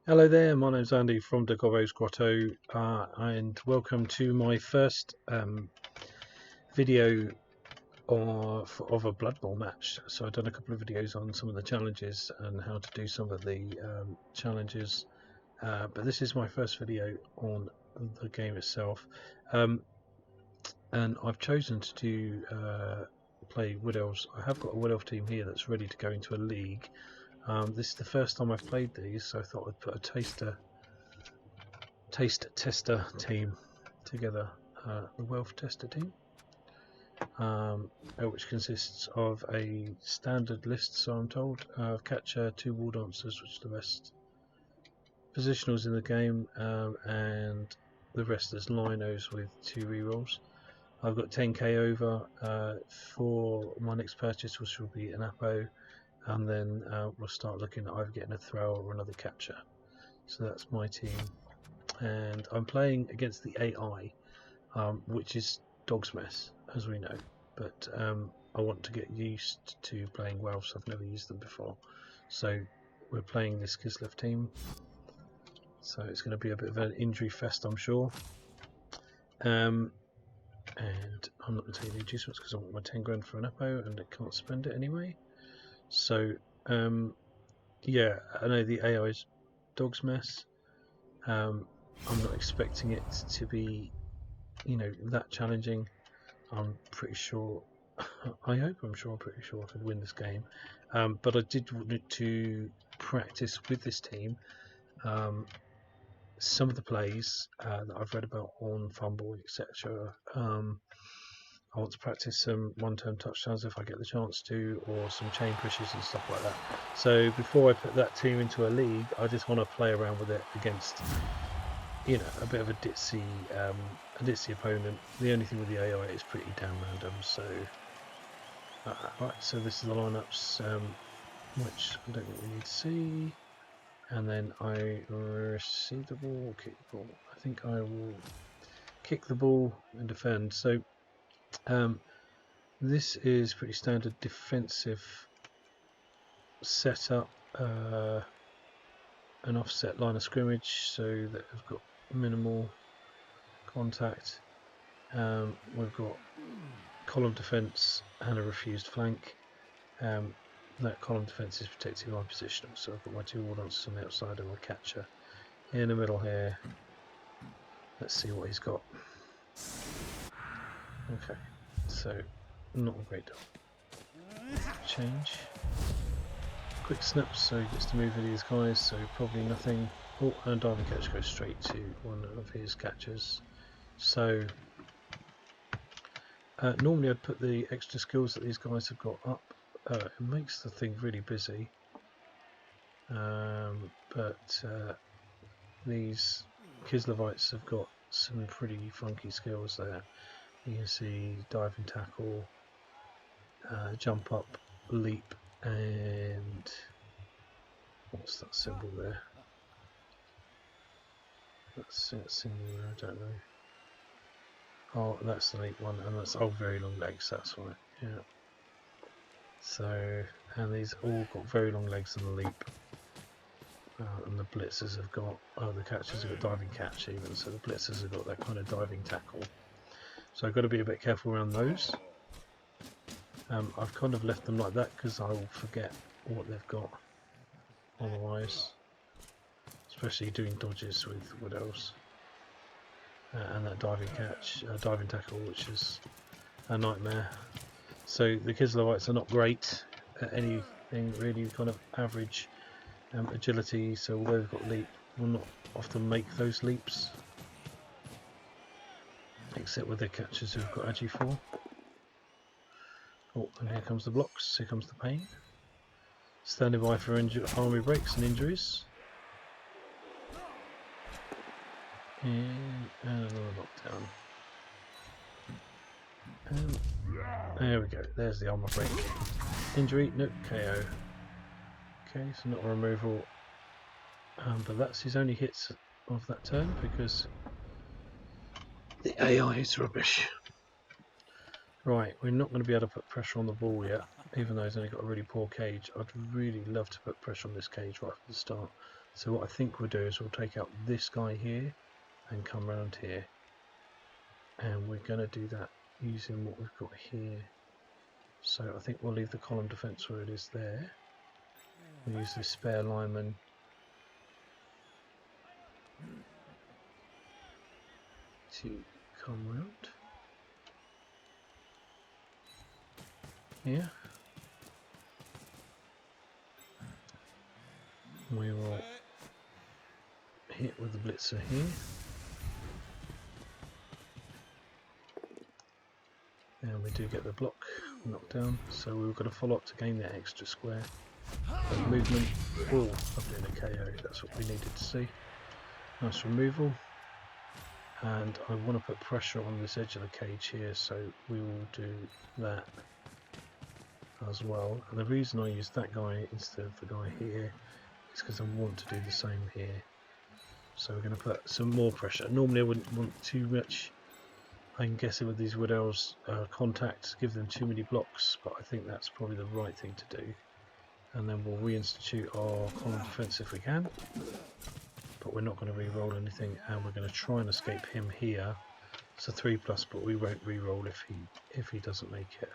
Hello there, my name's Andy from the Gobbo's Grotto, and welcome to my first video of a Blood Bowl match. So I've done a couple of videos on some of the challenges and how to do some of the challenges, but this is my first video on the game itself, and I've chosen to do play Wood Elves. I have got a Wood Elf team here that's ready to go into a league. This is the first time I've played these, so I thought I'd put a taste tester team together, the Welf tester team, which consists of a standard list, so I'm told, of catcher, 2 wall dancers, which are the best positionals in the game, and the rest is linos with 2 rerolls. I've got 10k over for my next purchase, which will be an oppo, and then we'll start looking at either getting a thrower or another catcher. So that's my team. And I'm playing against the AI, which is dog's mess, as we know. But I want to get used to playing Welfs. I've never used them before, so we're playing this Kislev team. So it's going to be a bit of an injury fest, I'm sure. And I'm not going to take the inducements because I want my 10 grand for an oppo, and I can't spend it anyway. So yeah, I know the AI is dog's mess. I'm not expecting it to be, that challenging. I'm pretty sure. I'm pretty sure I could win this game. But I did want to practice with this team some of the plays that I've read about on Fumble, etc. I want to practice some one-turn touchdowns if I get the chance to, or some chain pushes and stuff like that. So before I put that team into a league, I just want to play around with it against, a bit of a ditzy opponent. The only thing with the AI is pretty damn random. So, right, so this is the lineups, which I don't think we need to see. And then I receive the ball, kick the ball. I think I will kick the ball and defend. So, this is pretty standard defensive setup. An offset line of scrimmage, so that we've got minimal contact. We've got column defence and a refused flank. That column defence is protecting my position, so I've got my 2 wall dancers on the outside and my catcher in the middle here. Let's see what he's got. Okay, so not a great deal. Change. Quick snaps, so he gets to move with these guys, so probably nothing. Oh, and diving catch goes straight to one of his catchers. So normally I'd put the extra skills that these guys have got up. It makes the thing really busy, but these Kislevites have got some pretty funky skills there. You can see diving tackle, jump up, leap, and what's that symbol there? That's that symbol there, I don't know. Oh, that's the leap one, and that's very long legs, that's right, yeah. So, and these all got very long legs on the leap. And the blitzers have got, the catchers have got diving catch even, so the blitzers have got that kind of diving tackle. So I've got to be a bit careful around those. I've kind of left them like that because I will forget what they've got otherwise, especially doing dodges with Wood Elves. And that diving catch, diving tackle, which is a nightmare. So the Kislevites are not great at anything really, kind of average agility, so although they've got leap, will not often make those leaps, except with their catchers who've got Agi 4. Oh, and here comes the blocks, here comes the pain. Standing by for army breaks and injuries. And another knockdown. And there we go, there's the armor break. Injury, no, KO. Okay, so not a removal, but that's his only hits of that turn because the AI is rubbish. Right, we're not going to be able to put pressure on the ball yet, even though he's only got a really poor cage. I'd really love to put pressure on this cage right from the start. So what I think we'll do is we'll take out this guy here and come around here, and we're going to do that using what we've got here. So I think we'll leave the column defence where it is there. We'll use the spare lineman to come round here. We will hit with the blitzer here. And we do get the block knocked down, so we've got to follow up to gain that extra square. But movement, oh, I've been a KO, that's what we needed to see. Nice removal. And I want to put pressure on this edge of the cage here, so we will do that as well. And the reason I use that guy instead of the guy here is because I want to do the same here. So we're going to put some more pressure. Normally I wouldn't want too much, I'm guessing, with these Wood Elves contacts, give them too many blocks, but I think that's probably the right thing to do. And then we'll reinstitute our column defence if we can, but we're not going to re-roll anything, and we're going to try and escape him here. It's a 3+, but we won't re-roll if he doesn't make it.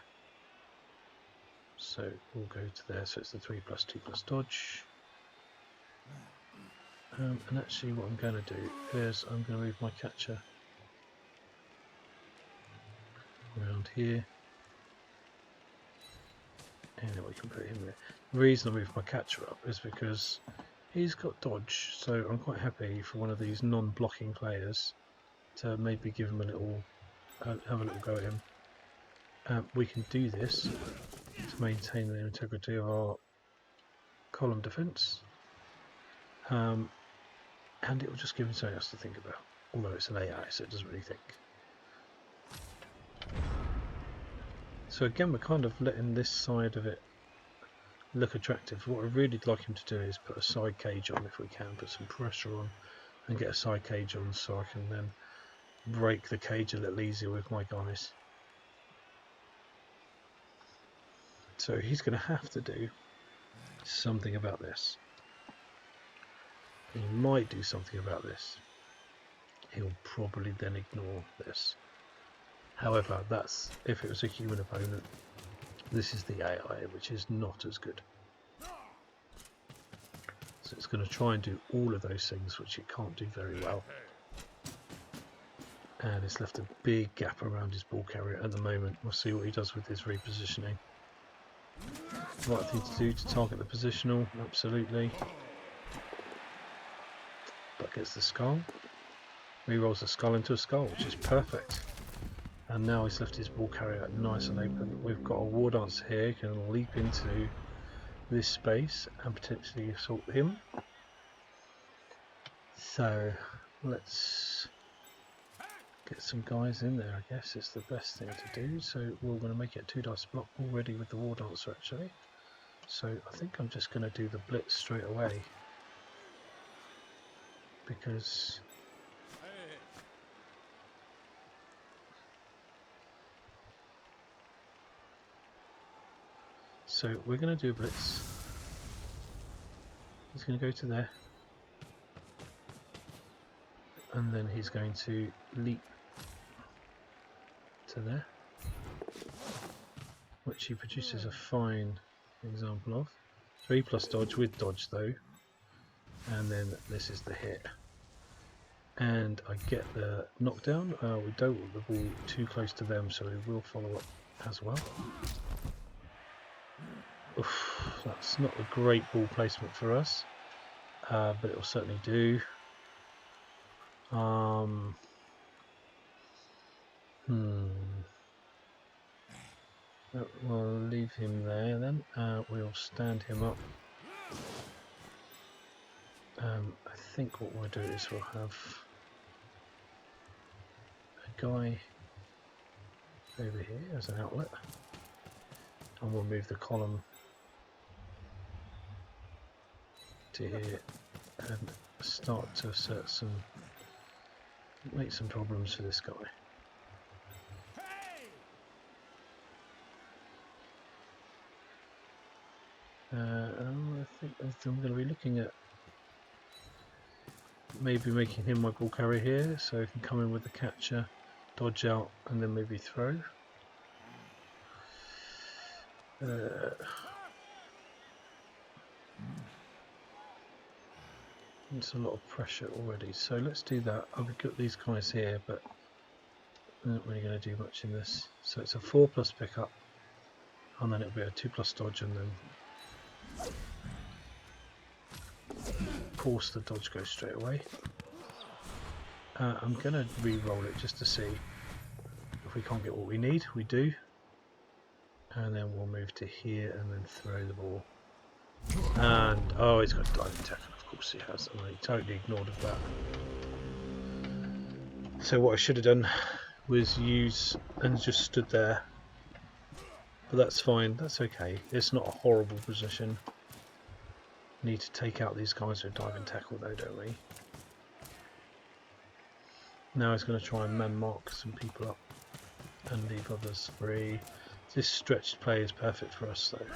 So we'll go to there, so it's the 3+, 2+ dodge. And actually what I'm going to do is I'm going to move my catcher around here, and we can put him there. The reason I move my catcher up is because he's got dodge, so I'm quite happy for one of these non-blocking players to maybe give him a little, have a little go at him. We can do this to maintain the integrity of our column defence, and it will just give him something else to think about, although it's an AI, so it doesn't really think. So again, we're kind of letting this side of it look attractive. What I'd really like him to do is put a side cage on if we can, put some pressure on and get a side cage on, so I can then break the cage a little easier with my guys. So he's going to have to do something about this. He might do something about this. He'll probably then ignore this. However, that's if it was a human opponent. This is the AI, which is not as good. So it's going to try and do all of those things, which it can't do very well. And it's left a big gap around his ball carrier at the moment. We'll see what he does with his repositioning. Right thing to do to target the positional, absolutely. But gets the skull. Rerolls the skull into a skull, which is perfect. And now he's left his ball carrier nice and open. We've got a war dancer here, can leap into this space and potentially assault him. So let's get some guys in there, I guess is the best thing to do. So we're going to make it a 2-dice block already with the war dancer actually. So I think I'm just going to do the blitz straight away, because so we're going to do a blitz. He's going to go to there, and then he's going to leap to there, which he produces a fine example of. 3+ dodge with dodge though, and then this is the hit. And I get the knockdown. We don't want the ball too close to them, so we will follow up as well. Oof, that's not a great ball placement for us, but it will certainly do. We'll leave him there then. We'll stand him up. I think what we'll do is we'll have a guy over here as an outlet, and we'll move the column to here and start to assert some, make some problems for this guy. I think I'm going to be looking at maybe making him my ball carrier here, so I can come in with the catcher, dodge out, and then maybe throw. It's a lot of pressure already, so let's do that. I've got these guys here, but I'm not really going to do much in this. So it's a 4+ pickup, and then it'll be a 2+ dodge, and then force the dodge go straight away. I'm going to re-roll it just to see if we can't get what we need. We do, and then we'll move to here and then throw the ball. And oh, he's got diving tackle. Of course he has. I totally ignored that. So what I should have done was use and just stood there. But that's fine. That's okay. It's not a horrible position. Need to take out these guys with diving tackle though, don't we? Now he's going to try and man mark some people up and leave others free. This stretched play is perfect for us though,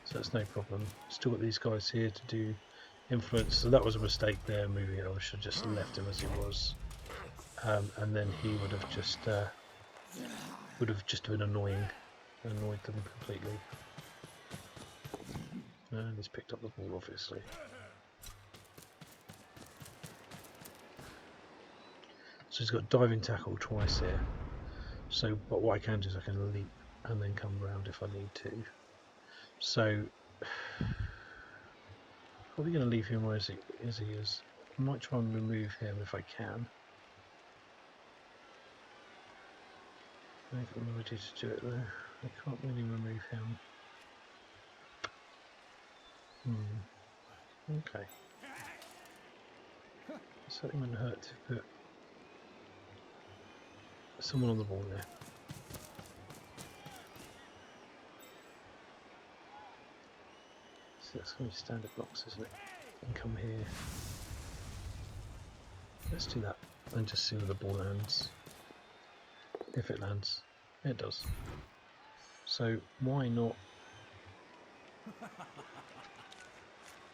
so that's no problem. Still got these guys here to do influence, so that was a mistake there moving it. I should have just left him as he was, and then he would have just been annoyed them completely. And he's picked up the ball obviously. So he's got diving tackle twice here. So, but what I can do is I can leap and then come round if I need to. So, probably going to leave him as he is. I might try and remove him if I can. I think I'm ready to do it though. I can't really remove him. Okay. Certainly wouldn't hurt to put someone on the ball there. So that's going to be standard blocks, isn't it? And come here. Let's do that and just see where the ball lands. If it lands. It does. So why not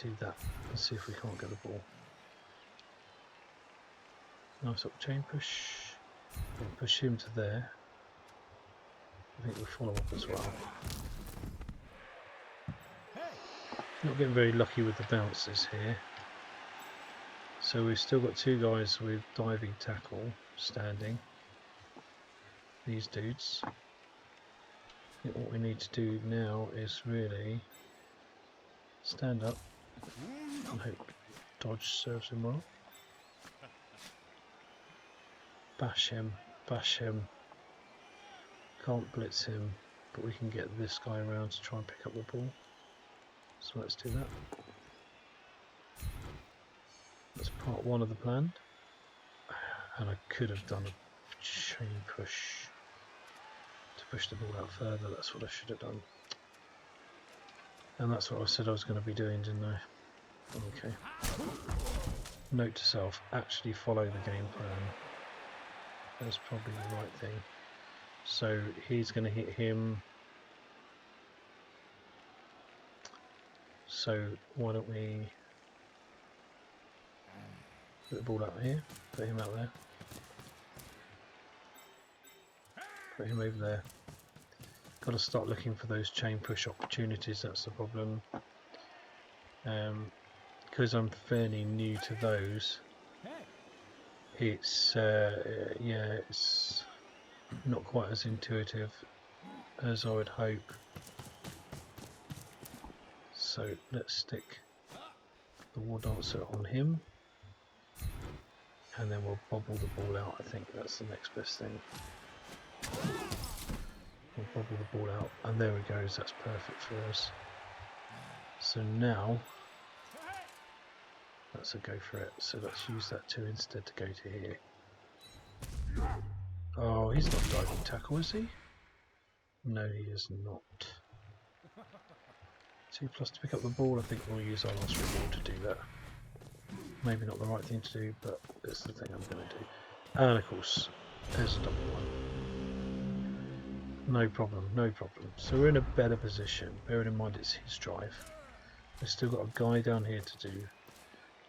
do that and see if we can't get the ball. Nice up chain push. We'll push him to there. I think we'll follow up as well. Not getting very lucky with the bounces here. So we've still got two guys with diving tackle standing. These dudes. I think what we need to do now is really stand up and hope dodge serves him well. Bash him, bash him. Can't blitz him, but we can get this guy around to try and pick up the ball. So let's do that. That's part one of the plan. And I could have done a chain push to push the ball out further. That's what I should have done. And that's what I said I was going to be doing, didn't I? Okay. Note to self, actually follow the game plan. That's probably the right thing. So he's going to hit him. So why don't we put the ball out here, put him out there, put him over there. Got to start looking for those chain push opportunities, that's the problem. Because I'm fairly new to those, it's yeah, it's not quite as intuitive as I would hope. So let's stick the war dancer on him, and then we'll bobble the ball out. I think that's the next best thing. We'll bobble the ball out, and there he goes. That's perfect for us. So now that's a go for it. So let's use that 2 instead to go to here. Oh, he's not diving tackle, is he? No, he is not. 2+ to pick up the ball. I think we'll use our last reward to do that. Maybe not the right thing to do, but it's the thing I'm going to do. And of course, there's a double one. No problem, no problem. So we're in a better position, bearing in mind it's his drive. We've still got a guy down here to do.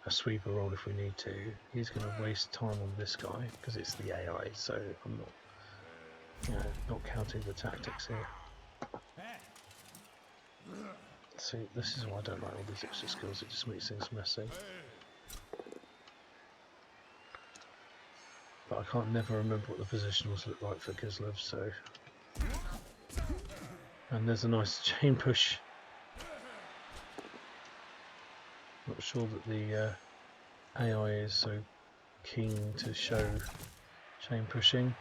a sweeper roll if we need to. He's going to waste time on this guy because it's the AI, so I'm not, not counting the tactics here. See, this is why I don't like all these extra skills, it just makes things messy. But I can't never remember what the positionals look like for Kislev, so... And there's a nice chain push. Not sure that the AI is so keen to show chain pushing.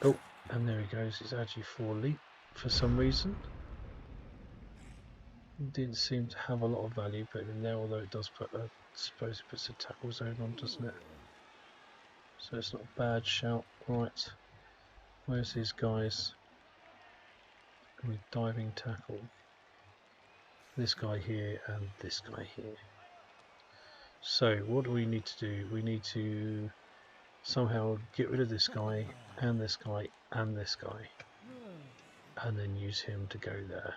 Oh, and there he goes, he's actually 4 leap for some reason. Didn't seem to have a lot of value put in there, although it does put a, I suppose it puts a tackle zone on, doesn't it? So it's not a bad shout. Right, where's these guys? With diving tackle. This guy here and this guy here. So what do we need to do? We need to somehow get rid of this guy and this guy and this guy, and then use him to go there.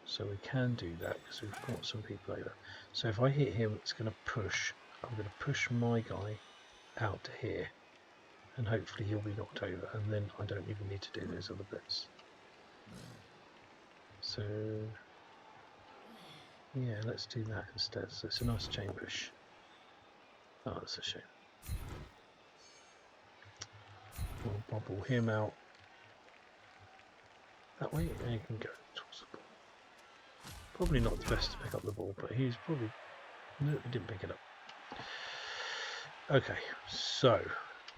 So we can do that because we've got some people over. So if I hit him, it's going to push. I'm going to push my guy out to here, and hopefully he'll be knocked over, and then I don't even need to do those other bits. So yeah, let's do that instead. So it's a nice chain push. Oh, that's a shame. We'll bobble him out that way, and he can go towards the ball. Probably not the best to pick up the ball, but he's probably... No, he didn't pick it up. Okay, so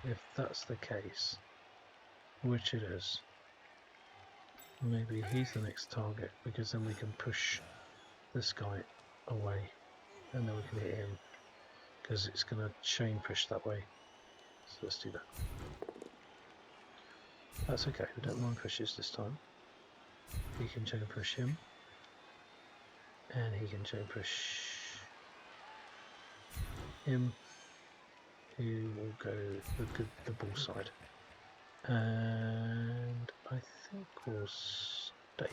if that's the case, which it is, maybe he's the next target, because then we can push this guy away, and then we can hit him, because it's going to chain push that way. So let's do that. That's okay, we don't mind pushes this time. He can chain push him, and he can chain push him, who will go the ball side, and I think we'll stay.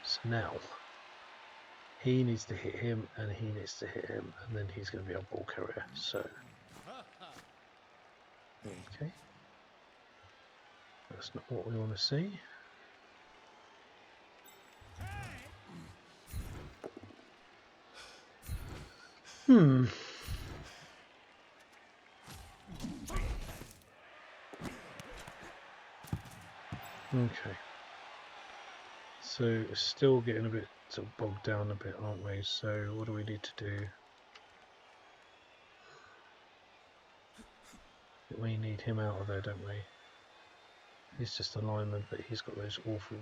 So now he needs to hit him, and he needs to hit him, and then he's going to be our ball carrier. So okay, that's not what we want to see. Okay. So still getting a bit sort of bogged down a bit, aren't we? So what do we need to do? We need him out of there, don't we? He's just a lineman, but he's got those awful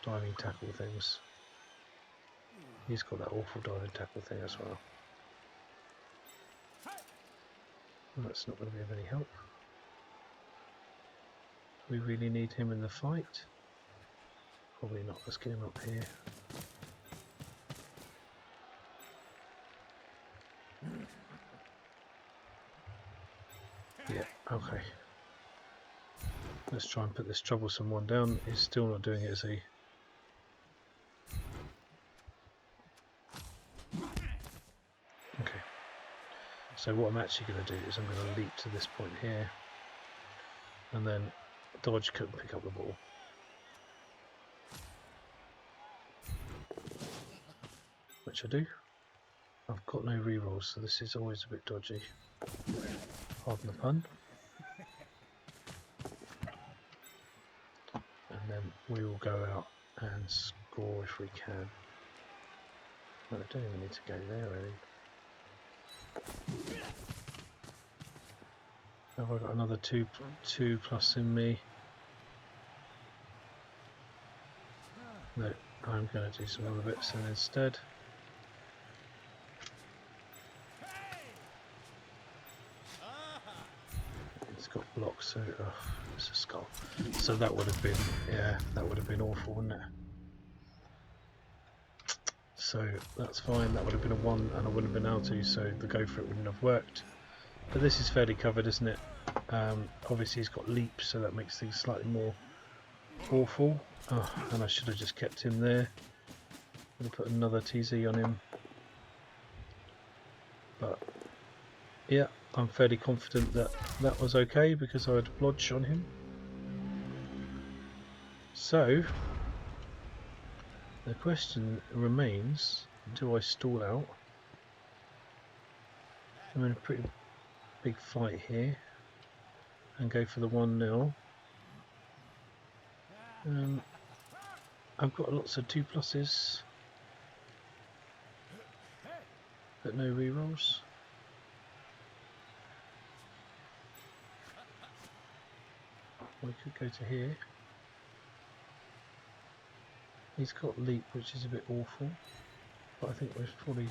diving tackle things. He's got that awful diving tackle thing as well. That's not going to be of any help. Do we really need him in the fight? Probably not. Let's get him up here. Yeah, okay. Let's try and put this troublesome one down. He's still not doing it, is he? Okay. So what I'm actually going to do is I'm going to leap to this point here, and then dodge, couldn't pick up the ball. Which I do. I've got no rerolls, so this is always a bit dodgy. Pardon the pun. And then we will go out and score if we can. Well, I don't even need to go there really. Have I got another two plus in me? No, I'm going to do some other bits in instead. It's got blocks, so it's a skull. So that would have been, yeah, that would have been awful, wouldn't it? So that's fine. That would have been a 1, and I wouldn't have been able to. So the go for it wouldn't have worked. But this is fairly covered, isn't it? Obviously he's got leap, so that makes things slightly more awful. Oh, and I should have just kept him there. I'm going to put another TZ on him. But yeah, I'm fairly confident that that was okay because I had blodge on him. So the question remains, do I stall out? I'm in a pretty big fight here and go for the 1-0. I've got lots of 2+s but no rerolls. We could go to here. He's got leap, which is a bit awful, but I think we've probably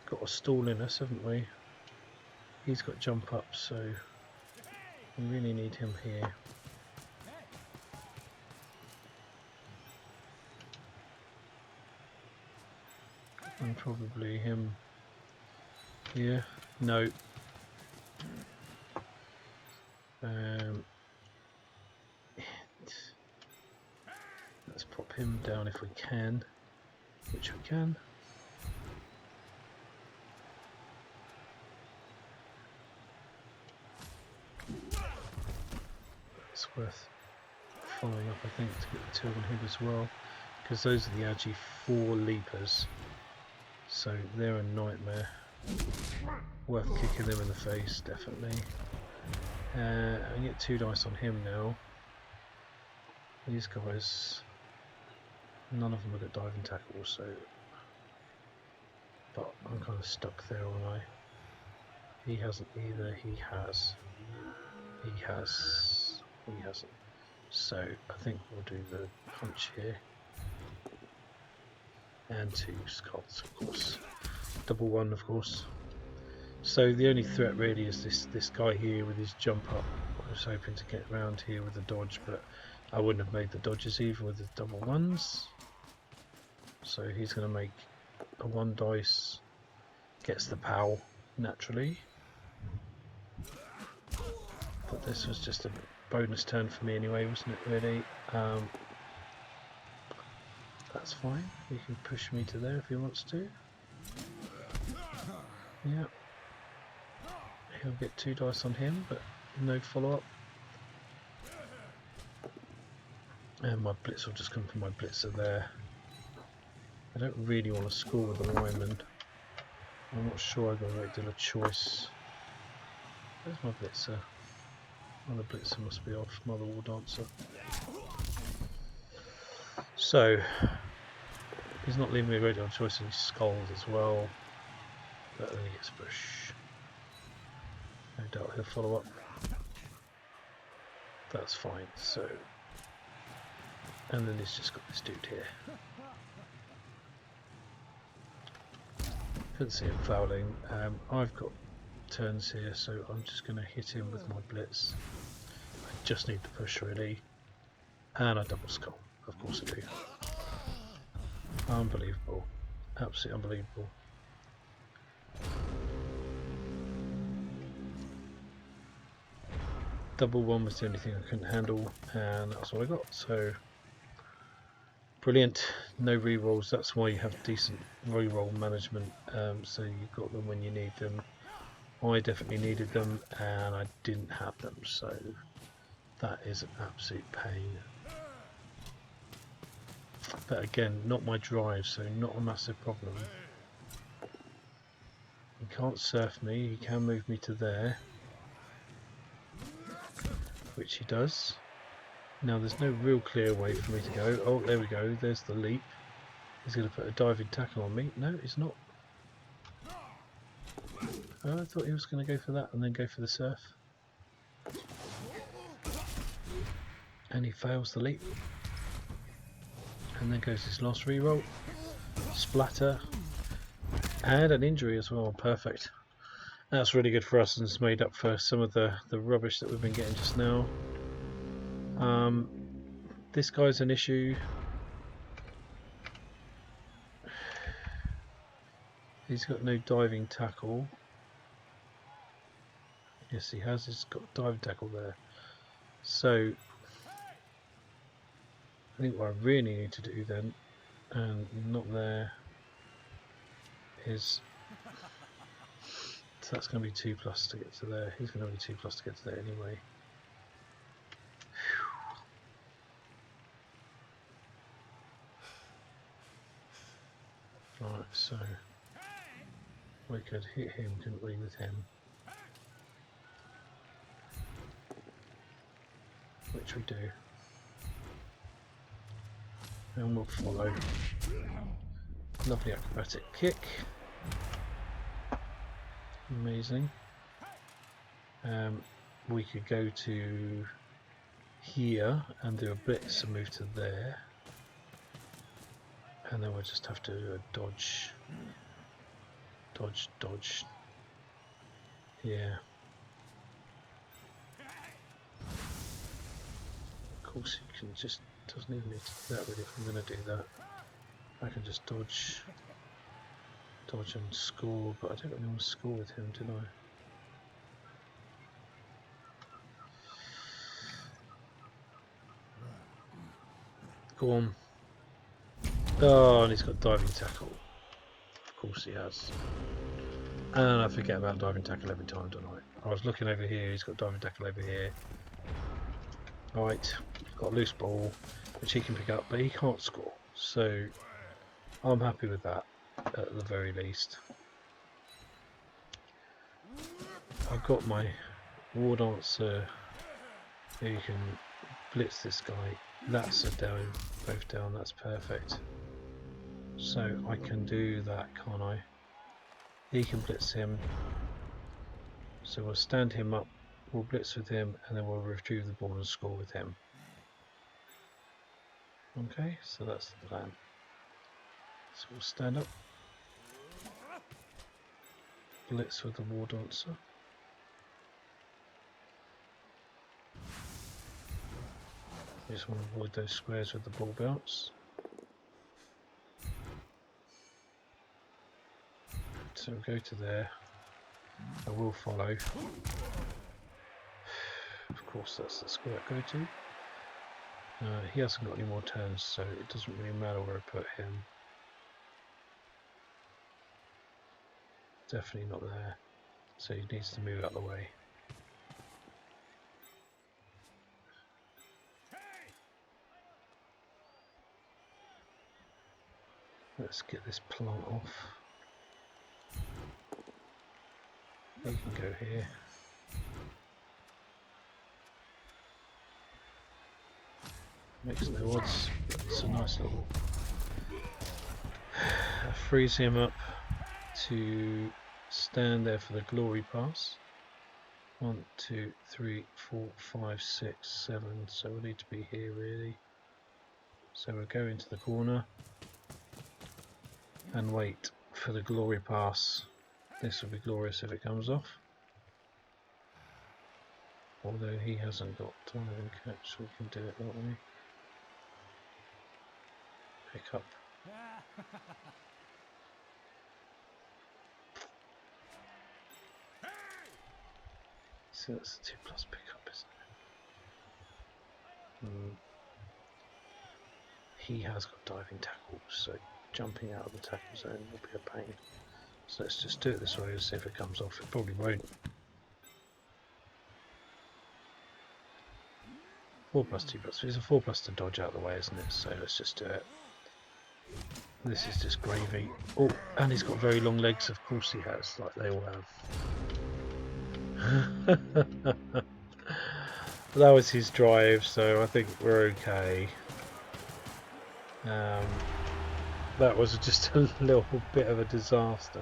got a stall in us, haven't we? He's got jump up, so we really need him here. And probably him here. No. Let's pop him down if we can, which we can. It's worth following up, I think, to get the 2 on him as well, because those are the Agi 4 leapers, so they're a nightmare. Worth kicking them in the face, definitely. I get 2 dice on him now. These guys, none of them have got diving tackle, so. But I'm kind of stuck there, aren't I? He hasn't either. He has. He has. He hasn't. So I think we'll do the punch here. And 2 skulls, of course. Double 1, of course. So the only threat really is this guy here with his jump up. I was hoping to get around here with the dodge, but I wouldn't have made the dodges either with the double 1s. So he's going to make a 1 dice, gets the POW naturally. But this was just a bonus turn for me anyway, wasn't it really? That's fine, he can push me to there if he wants to. Yeah. He'll get 2 dice on him, but no follow-up. And my blitz will just come from my blitzer there. I don't really want to score with the lineman. I'm not sure I've got a great deal of choice. Where's my blitzer? Oh, the blitzer must be off. Mother War Dancer. So he's not leaving me a great deal of choice, and he skulls as well. But then he gets push. No doubt he'll follow up. That's fine. So, and then he's just got this dude here. Couldn't see him fouling. I've got turns here, so I'm just going to hit him with my blitz. I just need the push really, and I double skull. Of course I do. Unbelievable, absolutely unbelievable. Double 1 was the only thing I couldn't handle, and that's what I got. So brilliant. No rerolls. That's why you have decent reroll management. So you've got them when you need them. I definitely needed them, and I didn't have them. So that is an absolute pain. But again, not my drive, so not a massive problem. He can't surf me. He can move me to there, which he does. Now there's no real clear way for me to go. Oh, there we go. There's the leap. He's going to put a diving tackle on me. No, he's not. Oh, I thought he was going to go for that and then go for the surf. And he fails the leap. And then goes his last reroll. Splatter. And an injury as well. Perfect. That's really good for us, and it's made up for some of the rubbish that we've been getting just now. This guy's an issue. He's got no diving tackle. Yes, he has. He's got diving tackle there. So I think what I really need to do then, and not there, is so that's going to be 2+ to get to there. He's going to be 2+ to get to there anyway. Right, so we could hit him, couldn't we, with him? Which we do. And we'll follow. Lovely acrobatic kick. Amazing. We could go to here and do a blitz and move to there. And then we'll just have to do a dodge. Dodge, dodge. Yeah. Of course, you can just, doesn't even need to do that really if I'm going to do that. I can just dodge. Dodge and score, but I don't really want to score with him, do I? Go on. Oh, and he's got diving tackle. Of course he has. And I forget about diving tackle every time, don't I? I was looking over here, he's got diving tackle over here. Right, got a loose ball, which he can pick up, but he can't score. So, I'm happy with that, at the very least. I've got my war dancer who can blitz this guy. That's a down, both down, that's perfect. So I can do that, can't I? He can blitz him. So we'll stand him up, we'll blitz with him, and then we'll retrieve the ball and score with him. Okay, so that's the plan. So we'll stand up, blitz with the war dancer. You just want to avoid those squares with the ball bounce. So we'll go to there. I will follow. Of course, that's the square I go to. He hasn't got any more turns, so it doesn't really matter where I put him. Definitely not there. So he needs to move out of the way. Let's get this plant off. He can go here. Makes no odds, but it's a nice little... frees him up to stand there for the glory pass. 1, 2, 3, 4, 5, 6, 7. So we need to be here really. So we'll go into the corner and wait for the glory pass. This will be glorious if it comes off. Although he hasn't got time and catch, we can do it, can't we? Pick up. So that's a 2+ pickup, isn't it? He has got diving tackle, so jumping out of the tackle zone will be a pain. So let's just do it this way and see if it comes off. It probably won't. 4+, 2+. It's a 4+ to dodge out of the way, isn't it? So let's just do it. This is just gravy. Oh, and he's got very long legs. Of course he has, like they all have. That was his drive, so I think we're okay. That was just a little bit of a disaster.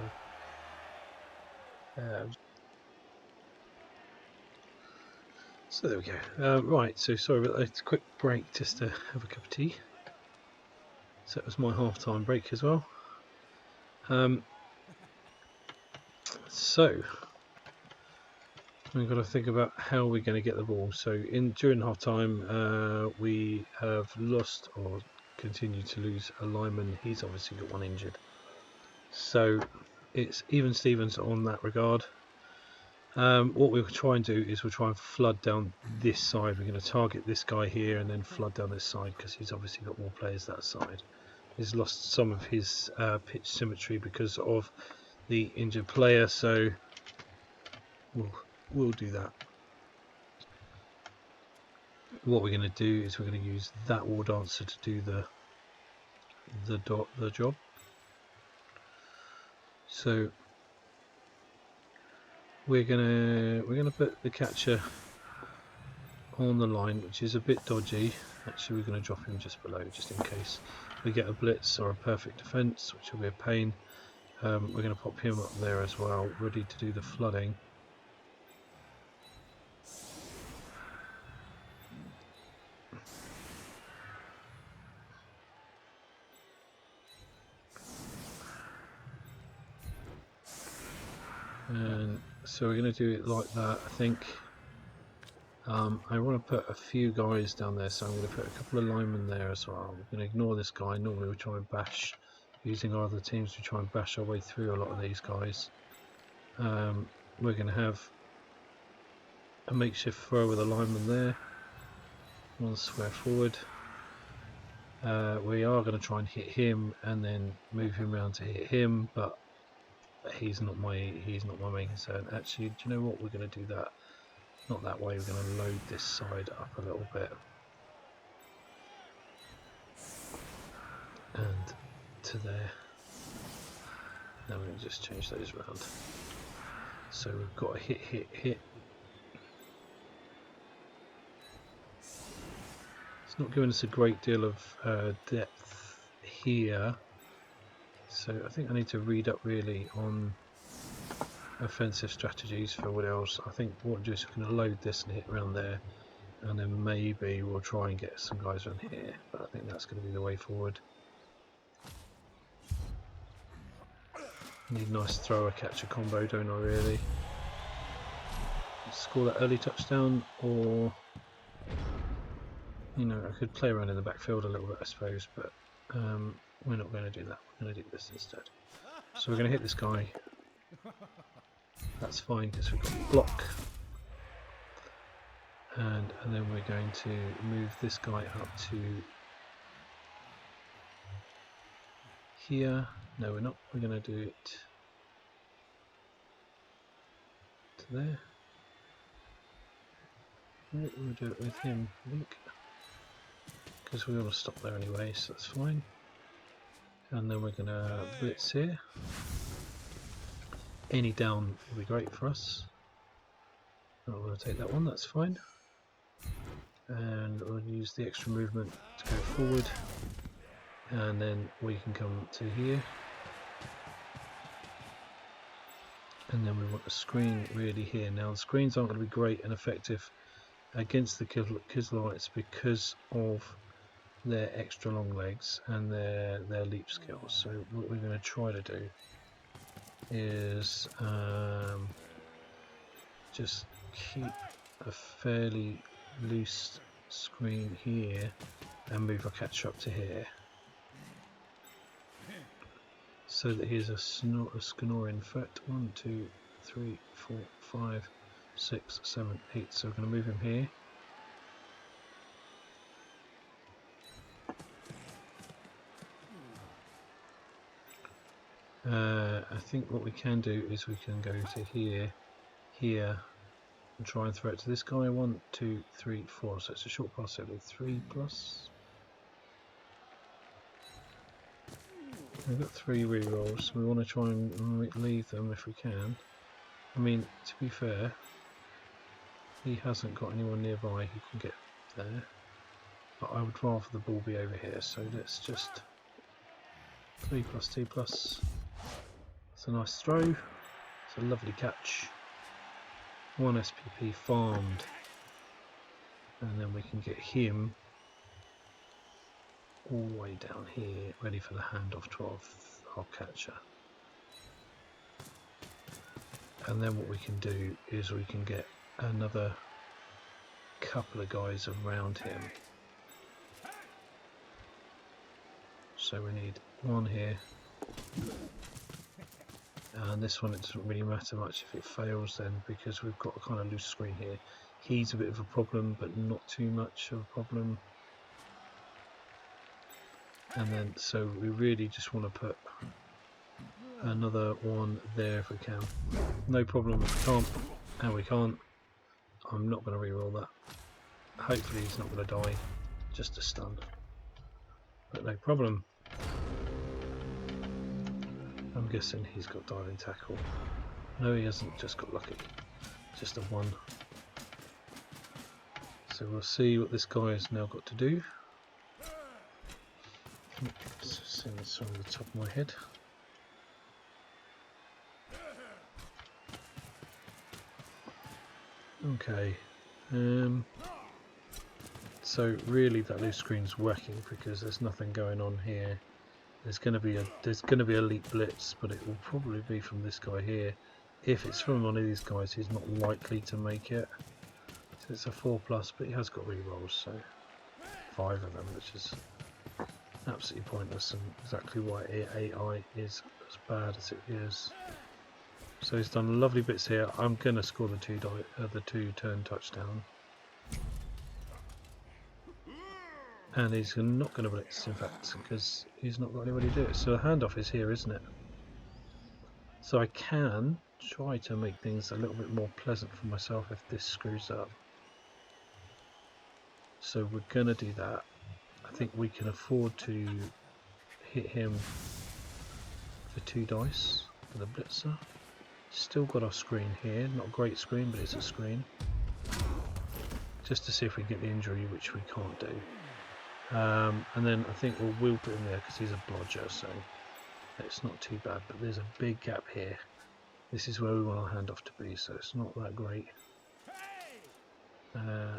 So there we go. Right, so sorry about that. Quick break just to have a cup of tea. So it was my half-time break as well. So we've got to think about how we're going to get the ball. So during half-time, we have lost or continued to lose a lineman. He's obviously got one injured. So it's even Stevens on that regard. What we'll try and do is we'll try and flood down this side. We're going to target this guy here and then flood down this side because he's obviously got more players that side. He's lost some of his pitch symmetry because of the injured player, so we'll do that. What we're going to do is we're going to use that war dancer to do the job. So we're gonna put the catcher on the line, which is a bit dodgy. Actually, we're going to drop him just below, just in case we get a blitz or a perfect defense, which will be a pain. We're going to pop him up there as well, ready to do the flooding. And so we're going to do it like that, I think. I want to put a few guys down there, so I'm going to put a couple of linemen there as well. We're going to ignore this guy. Normally we try and bash, using our other teams, we try and bash our way through a lot of these guys. We're going to have a makeshift throw with a lineman there, one square forward. We are going to try and hit him and then move him around to hit him, but he's not my main concern. Actually, do you know what? We're going to do that. Not that way. We're going to load this side up a little bit, and to there. Now we're going to just change those around. So we've got a hit, hit, hit. It's not giving us a great deal of depth here, so I think I need to read up really on offensive strategies for what else. I think what we're just going to load this and hit around there, and then maybe we'll try and get some guys around here, but I think that's going to be the way forward. Need a nice thrower catcher combo, don't I really? Score that early touchdown, or you know, I could play around in the backfield a little bit, I suppose, but we're not going to do that. We're going to do this instead. So we're going to hit this guy. That's fine because we've got block, and then we're going to move this guy up to here. No, we're not. We're going to do it to there. No, we'll do it with him, I think, because we want to stop there anyway, so that's fine. And then we're going to blitz here. Any down will be great for us. I'm going to take that one, that's fine. And we'll use the extra movement to go forward. And then we can come to here. And then we want a screen really here. Now the screens aren't going to be great and effective against the Kislevites because of their extra long legs and their leap skills. So what we're going to try to do is just keep a fairly loose screen here and move our catcher up to here, so that here's a Scanorian threat. 1, 2, 3, 4, 5, 6, 7, 8. So we're going to move him here. I think what we can do is we can go to here, and try and throw it to this guy. 1, 2, 3, 4. So it's a short pass, so it'll be 3 plus. We've got 3 rerolls. We want to try and leave them if we can. I mean, to be fair, he hasn't got anyone nearby who can get there. But I would rather the ball be over here. So let's just 3 plus 2 plus. It's a nice throw. It's a lovely catch. 1 SPP farmed. And then we can get him all the way down here, ready for the handoff to our catcher. And then what we can do is we can get another couple of guys around him. So we need 1 here, And this one, it doesn't really matter much if it fails then, because we've got a kind of loose screen here. He's a bit of a problem, but not too much of a problem. And then, so we really just want to put another one there if we can. No problem if we can't, and we can't. I'm not going to reroll that. Hopefully he's not going to die, just a stun. But no problem. I'm guessing he's got diving tackle. No, he hasn't, just got lucky. Just a 1. So we'll see what this guy has now got to do. See this on the top of my head. Okay. So really that loose screen's working because there's nothing going on here. There's going to be a elite blitz, but it will probably be from this guy here. If it's from one of these guys, he's not likely to make it. So it's a 4+, but he has got rerolls, so 5 of them, which is absolutely pointless and exactly why AI is as bad as it is. So he's done lovely bits here. I'm going to score the 2-turn touchdown. And he's not going to blitz, in fact, because he's not got anybody to do it. So the handoff is here, isn't it? So I can try to make things a little bit more pleasant for myself if this screws up. So we're going to do that. I think we can afford to hit him for 2 dice for the blitzer. Still got our screen here. Not a great screen, but it's a screen. Just to see if we get the injury, which we can't do. And then I think we'll put him there because he's a blodger, so it's not too bad. But there's a big gap here. This is where we want our handoff to be, so it's not that great.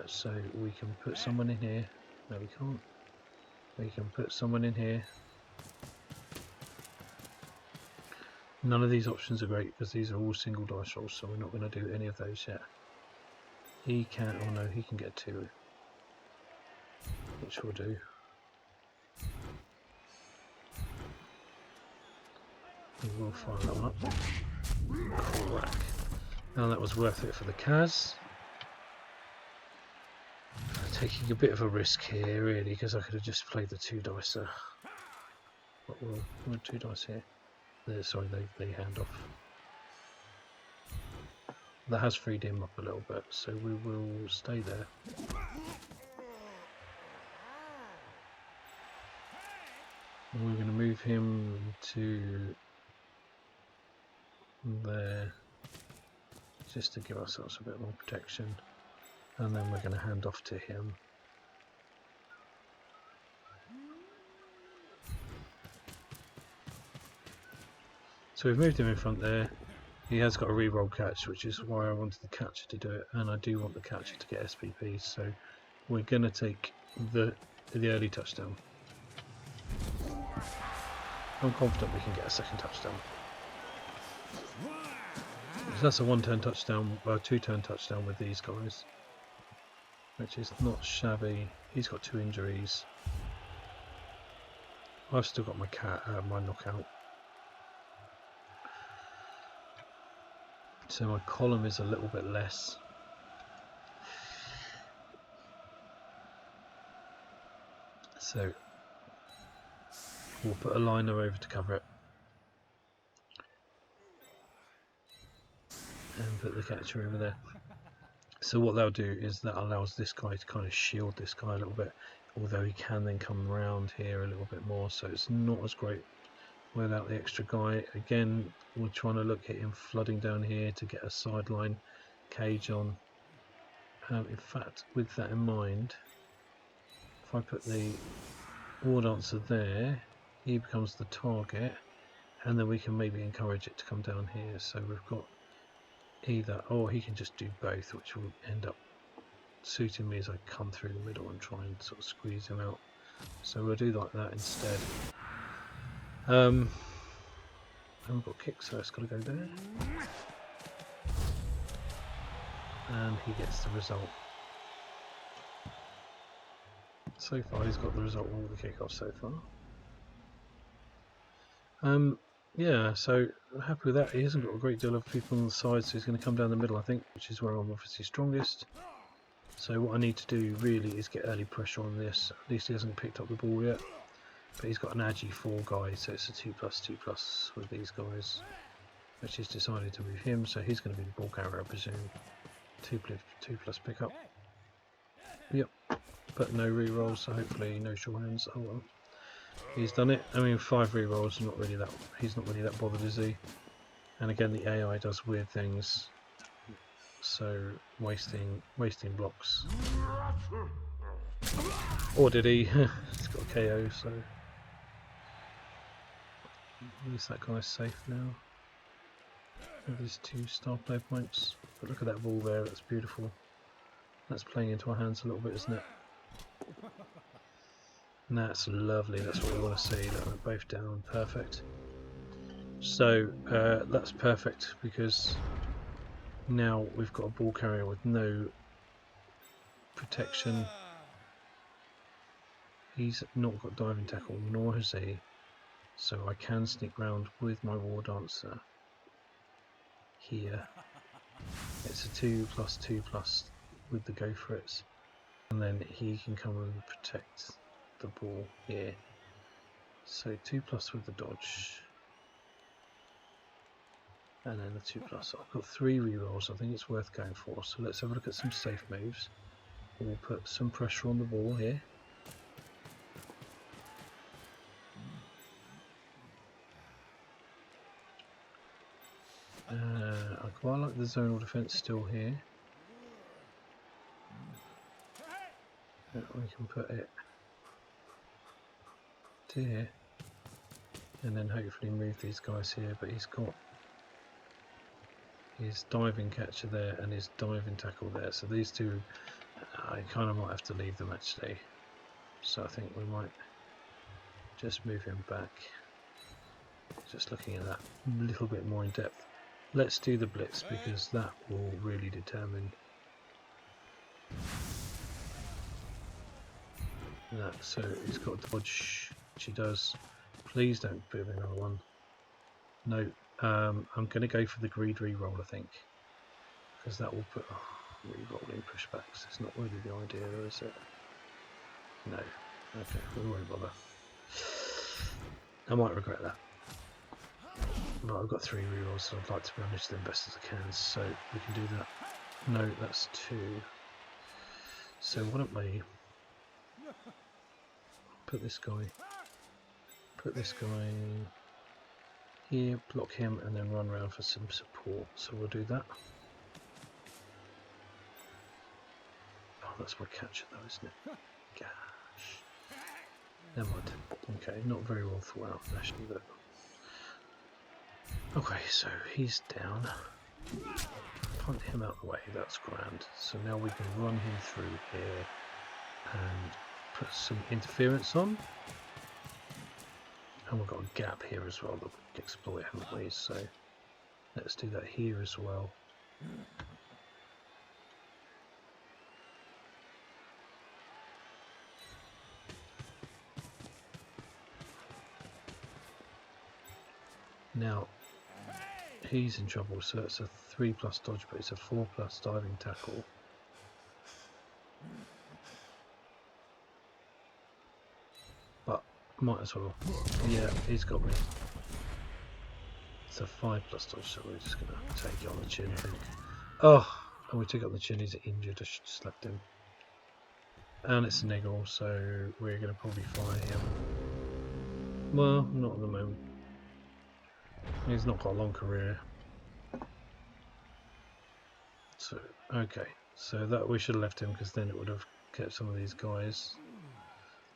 So we can put someone in here. No, we can't. We can put someone in here. None of these options are great because these are all single dice rolls, so we're not going to do any of those yet. He can, oh no, he can get 2, which we'll do. We will fire that one up. Crack. Now that was worth it for the Kaz. Taking a bit of a risk here, really, because I could have just played the 2 dicer. But we'll 2 dice here. Sorry, they hand off. That has freed him up a little bit, so we will stay there. And we're going to move him to there, just to give ourselves a bit more protection. And then we're going to hand off to him. So we've moved him in front there. He has got a reroll catch, which is why I wanted the catcher to do it, and I do want the catcher to get SPP, so we're going to take the early touchdown. I'm confident we can get a second touchdown. So that's a 1-turn touchdown, well, a 2-turn touchdown with these guys, which is not shabby. He's got 2 injuries. I've still got my knockout. So my column is a little bit less. So we'll put a liner over to cover it. And put the catcher over there. So what that'll do is that allows this guy to kind of shield this guy a little bit. Although he can then come around here a little bit more. So it's not as great without the extra guy. Again, we're trying to look at him flooding down here to get a sideline cage on. In fact, with that in mind, if I put the war dancer there, he becomes the target, and then we can maybe encourage it to come down here. So we've got either, or he can just do both, which will end up suiting me as I come through the middle and try and sort of squeeze him out. So we'll do like that instead. And we've got kicks, so it's got to go there. And he gets the result. So far he's got the result of all the kickoffs so far. yeah, so I'm happy with that. He hasn't got a great deal of people on the side, so he's going to come down the middle, I think, which is where I'm obviously strongest. So what I need to do really is get early pressure on this. At least he hasn't picked up the ball yet. But he's got an Agi 4 guy, so it's a 2+2+ with these guys. Which he's decided to move him, so he's going to be the ball carrier, I presume. 2+ pickup. Yep, but no re-rolls, so hopefully no sure hands. Oh well. He's done it. I mean, 5 re-rolls, not really that. He's not really that bothered, is he? And again, the AI does weird things, so wasting blocks. Or did he? He's got a KO, so at least that guy's safe now. With his 2 star play points. But look at that ball there, that's beautiful. That's playing into our hands a little bit, isn't it? And that's lovely, that's what we want to see. Look, they're both down, perfect. So that's perfect because now we've got a ball carrier with no protection. He's not got diving tackle, nor has he. So I can sneak round with my war dancer here. It's a 2+2+ with the go for it, and then he can come and protect the ball here. So 2+ with the dodge, and then the 2+. I've got 3 rerolls. I think it's worth going for. So let's have a look at some safe moves. We'll put some pressure on the ball here. I quite like the zonal defense still here. We can put it to here, and then hopefully move these guys here. But he's got his diving catcher there and his diving tackle there. So these two, I kind of might have to leave them actually. So I think we might just move him back. Just looking at that a little bit more in depth. Let's do the blitz because that will really determine that. So he's got dodge, which he does. Please don't put another one. No, I'm going to go for the greed re-roll, I think, because that will put re-rolling pushbacks. It's not really the idea, though, is it? No. Okay, we won't bother. I might regret that. But I've got 3 rerolls, so I'd like to manage them best as I can, so we can do that. No, that's 2. So why don't we put this guy here, block him, and then run around for some support. So we'll do that. Oh, that's my catcher though, isn't it? Gosh. Never mind. Okay, not very well thought out actually, but okay, so he's down. Punt him out of the way, that's grand. So now we can run him through here and put some interference on. And we've got a gap here as well that we can exploit, haven't we? So let's do that here as well. Now he's in trouble, so it's a 3+ dodge, but it's a 4+ diving tackle. But might as well. Yeah, he's got me. It's a 5+ dodge, so we're just going to take it on the chin, I think. Oh, and we took it on the chin, he's injured, I should have slapped him. And it's a niggle, so we're going to probably fire him. Well, not at the moment. He's not got a long career. So, okay. So that we should have left him, because then it would have kept some of these guys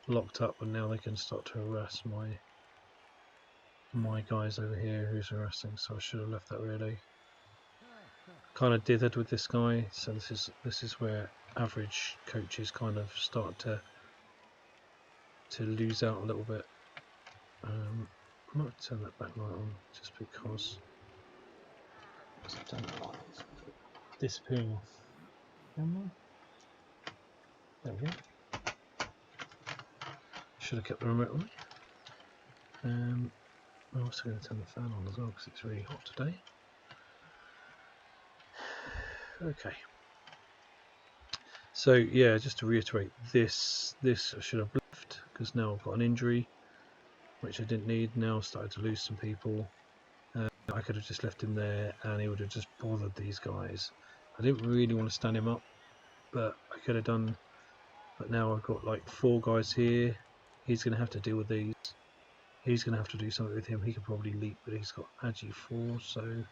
locked up, and now they can start to harass my guys over here who's harassing, so I should have left that really. Kind of dithered with this guy, so this is where average coaches kind of start to lose out a little bit. I might turn that back light on just because it's disappearing off camera. There we go. Should have kept the remote on. I'm also going to turn the fan on as well because it's really hot today. Okay. So yeah, just to reiterate, this I should have left because now I've got an injury, which I didn't need. Now I've started to lose some people. I could have just left him there and he would have just bothered these guys. I didn't really want to stand him up, but I could have done. But now I've got like 4 guys here. He's going to have to deal with these. He's going to have to do something with him. He could probably leap, but he's got Agi 4, so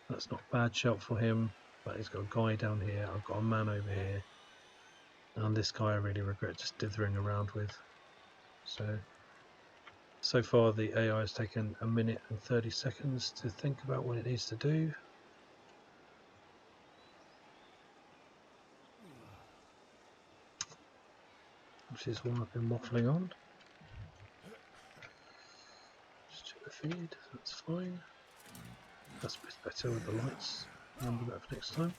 that's not a bad shout for him. But he's got a guy down here. I've got a man over here. And this guy I really regret just dithering around with. So far the AI has taken 1 minute and 30 seconds to think about what it needs to do. Which is what I've been waffling on. Just check the feed, that's fine. That's a bit better with the lights. Remember that for next time.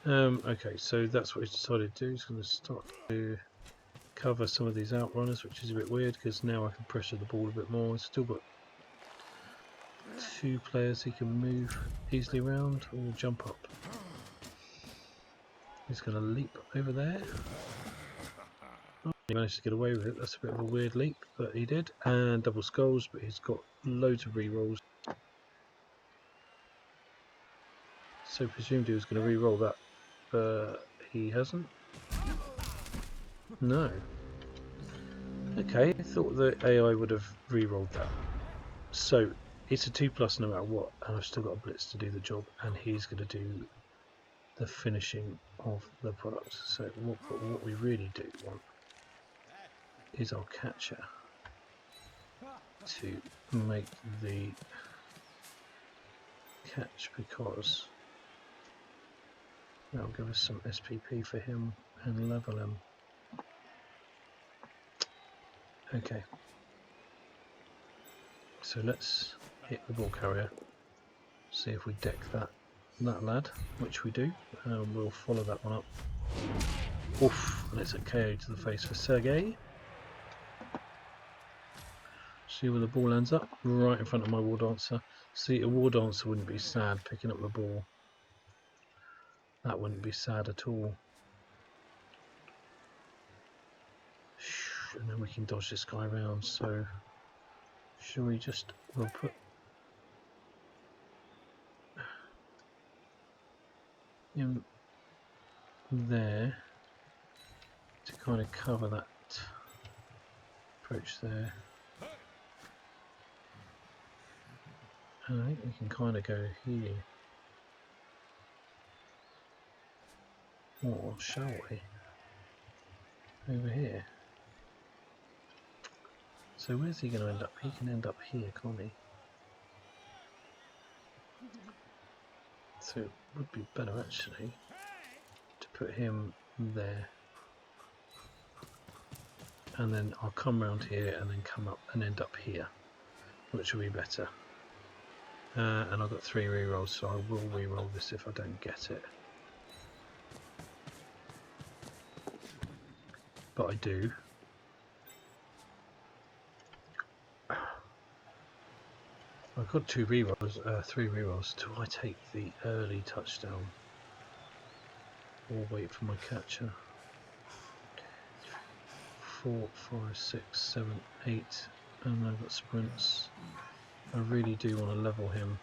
Okay, so that's what he's decided to do. He's going to start to cover some of these outrunners, which is a bit weird because now I can pressure the ball a bit more. He's still got 2 players he can move easily around or jump up. He's going to leap over there. Oh, he managed to get away with it. That's a bit of a weird leap, but he did. And double skulls, but he's got loads of rerolls. So presumed he was going to re-roll that, but he hasn't. No. Okay, I thought the AI would have re-rolled that. So it's a 2+ no matter what, and I've still got a blitz to do the job, and he's going to do the finishing of the product. So what we really do want is our catcher to make the catch, because that'll give us some SPP for him and level him. Okay, so let's hit the ball carrier, see if we deck that lad, which we do, and we'll follow that one up. Oof, and it's a KO to the face for Sergey. See where the ball ends up? Right in front of my war dancer. See, a war dancer wouldn't be sad picking up the ball. That wouldn't be sad at all. And then we can dodge this guy around, so shall we just, we'll put him there to kind of cover that approach there. And I think we can kind of go here. Or shall we? Over here. So where's he going to end up? He can end up here, can't he? So it would be better actually to put him there. And then I'll come round here and then come up and end up here, which will be better. And I've got 3 rerolls, so I will reroll this if I don't get it. But I do. I've got 2 rerolls, 3 rerolls. Do I take the early touchdown or wait for my catcher? 4, 5, 6, 7, 8, and I've got sprints. I really do want to level him.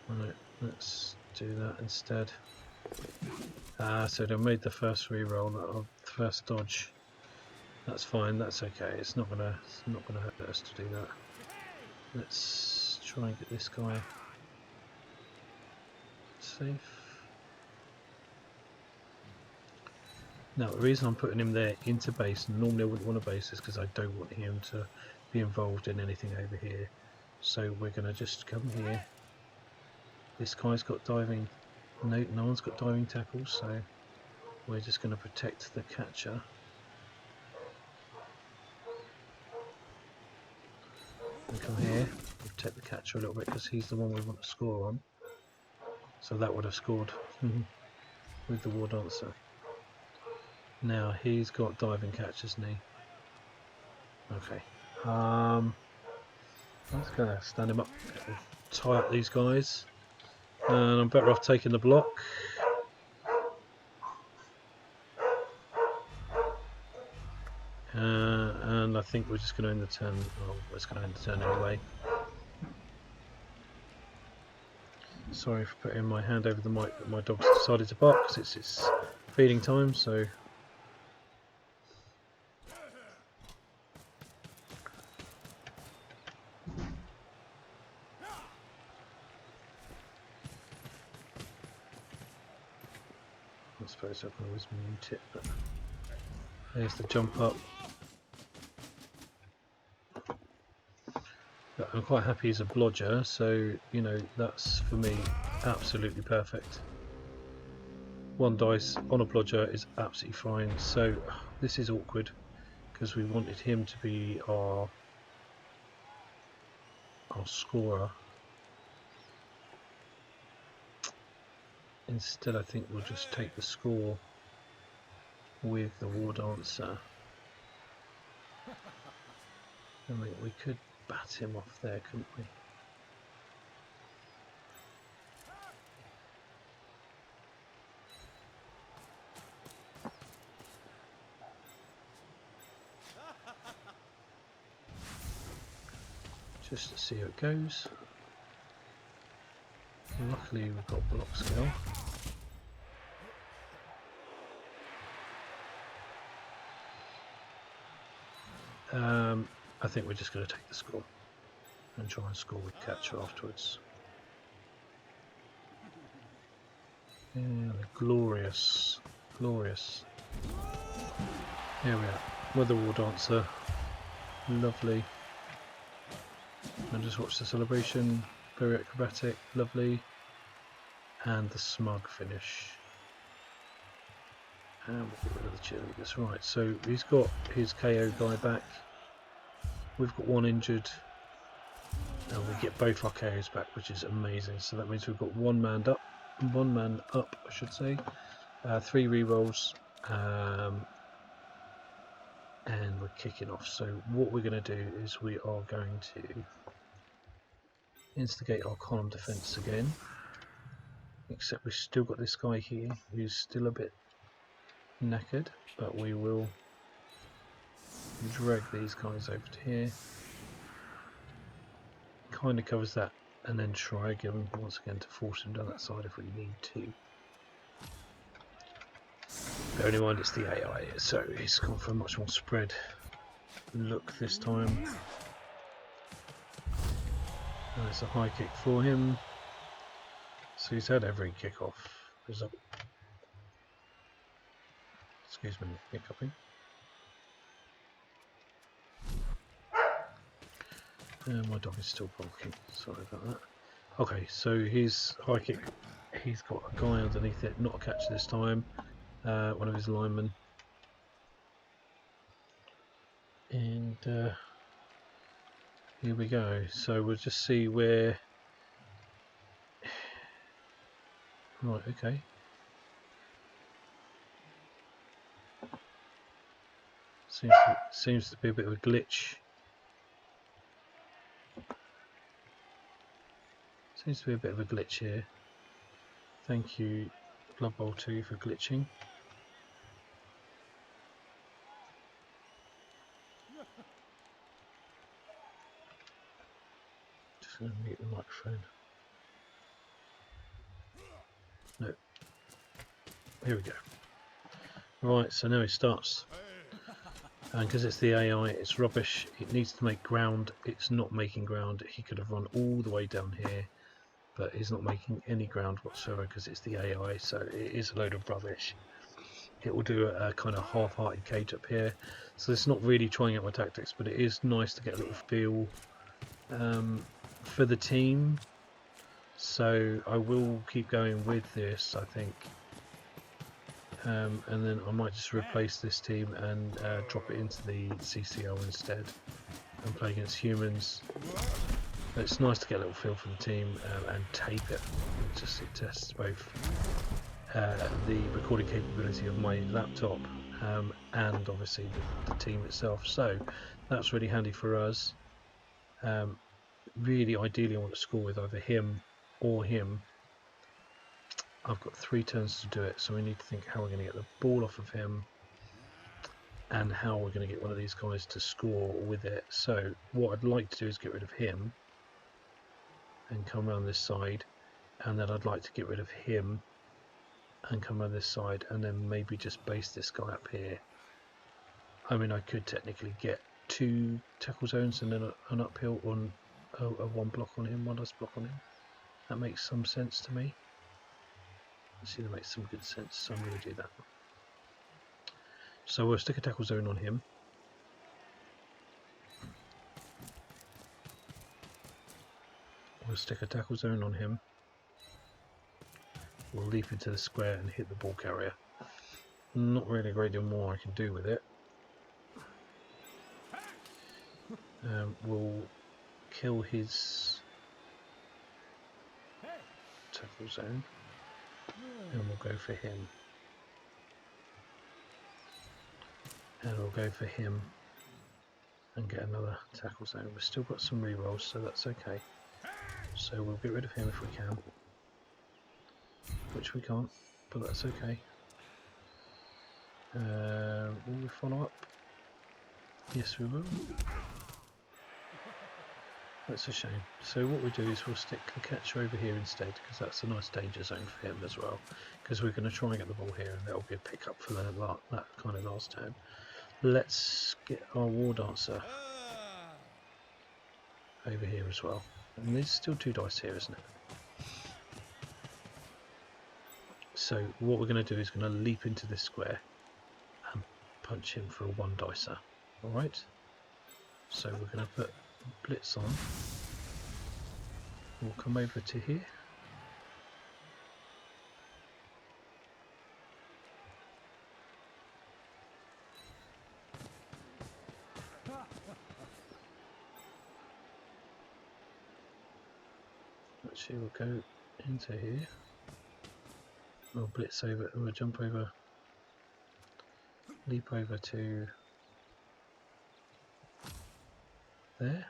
Right, let's do that instead. So they made the first reroll, the first dodge. That's fine. That's okay. It's not gonna hurt us to do that. Let's try and get this guy safe. Now the reason I'm putting him there into base, normally I wouldn't want a base, is because I don't want him to be involved in anything over here. So we're gonna just come here. This guy's got diving. No one's got diving tackles, so we're just going to protect the catcher. protect the catcher a little bit because he's the one we want to score on. So that would have scored with the war dancer. Now he's got diving catch, hasn't he? Okay. I'm just going to stand him up, tie up these guys, and I'm better off taking the block. And I think we're just going to end the turn. Well, it's going to end the turn anyway. Sorry for putting my hand over the mic, but my dog's decided to bark because it's feeding time, so. I suppose I can always mute it, but there's the jump up. But I'm quite happy as a blodger, so you know that's for me absolutely perfect. One dice on a blodger is absolutely fine. So this is awkward because we wanted him to be our scorer. Instead, I think we'll just take the score with the war dancer. I mean, we could bat him off there, couldn't we? Just to see how it goes. Luckily, we've got block skill. I think we're just going to take the score and try and score with catcher afterwards. Yeah, glorious, glorious. Here we are, with the war dancer. Lovely. And just watch the celebration. Very acrobatic, lovely. And the smug finish. And we'll get rid of the cheerleaders. Right, so he's got his KO guy back. We've got one injured. And we get both our KOs back, which is amazing. So that means we've got one man up, I should say. 3 rerolls. And we're kicking off. So what we're going to do is we are going to instigate our column defense again. Except we've still got this guy here who's still a bit knackered, but we will drag these guys over to here. Kind of covers that, and then try again once again to force him down that side if we need to. Bearing in mind it's the AI, so he's gone for a much more spread look this time. There's a high kick for him. So he's had every kick off. Excuse me, hiccuping. And my dog is still barking. Sorry about that. Okay, so his high kick, he's got a guy underneath it, not a catch this time. One of his linemen. And here we go. So we'll just see where. Right, okay. Seems to be a bit of a glitch. Seems to be a bit of a glitch here. Thank you, Blood Bowl 2, for glitching. Just going to mute the microphone. No. Here we go. Right, so now he starts. And because it's the AI, it's rubbish. It needs to make ground. It's not making ground. He could have run all the way down here, but he's not making any ground whatsoever because it's the AI, so it is a load of rubbish. It will do a kind of half-hearted cage up here. So it's not really trying out my tactics, but it is nice to get a little feel for the team. So I will keep going with this, I think. And then I might just replace this team and drop it into the CCL instead and play against humans. it's nice to get a little feel for the team and tape it. It tests both the recording capability of my laptop and obviously the team itself. So that's really handy for us. Really, ideally, I want to score with either him or him. I've got 3 turns to do it, so we need to think how we're going to get the ball off of him and how we're going to get one of these guys to score with it. So what I'd like to do is get rid of him and come around this side, and then I'd like to get rid of him and come around this side, and then maybe just base this guy up here. I mean, I could technically get 2 tackle zones and then an uphill on a 1 block on him, 1 less block on him. That makes some sense to me. See, that makes some good sense, so I'm going to do that. So we'll stick a tackle zone on him. We'll stick a tackle zone on him. We'll leap into the square and hit the ball carrier. Not really a great deal more I can do with it. We'll kill his tackle zone and we'll go for him. And we'll go for him and get another tackle zone. We've still got some rerolls, so that's okay. So we'll get rid of him if we can, which we can't, but that's okay. Will we follow up? Yes, we will. That's a shame. So what we do is we'll stick the catcher over here instead, because that's a nice danger zone for him as well, because we're going to try and get the ball here, and that'll be a pick-up for that kind of last turn. Let's get our War Dancer over here as well. And there's still 2 dice here, isn't it? So what we're going to do is going to leap into this square and punch him for a 1 dicer. Alright? So we're going to put Blitz on. We'll come over to here. Actually, we'll go into here. We'll blitz over, we'll jump over, leap over to there.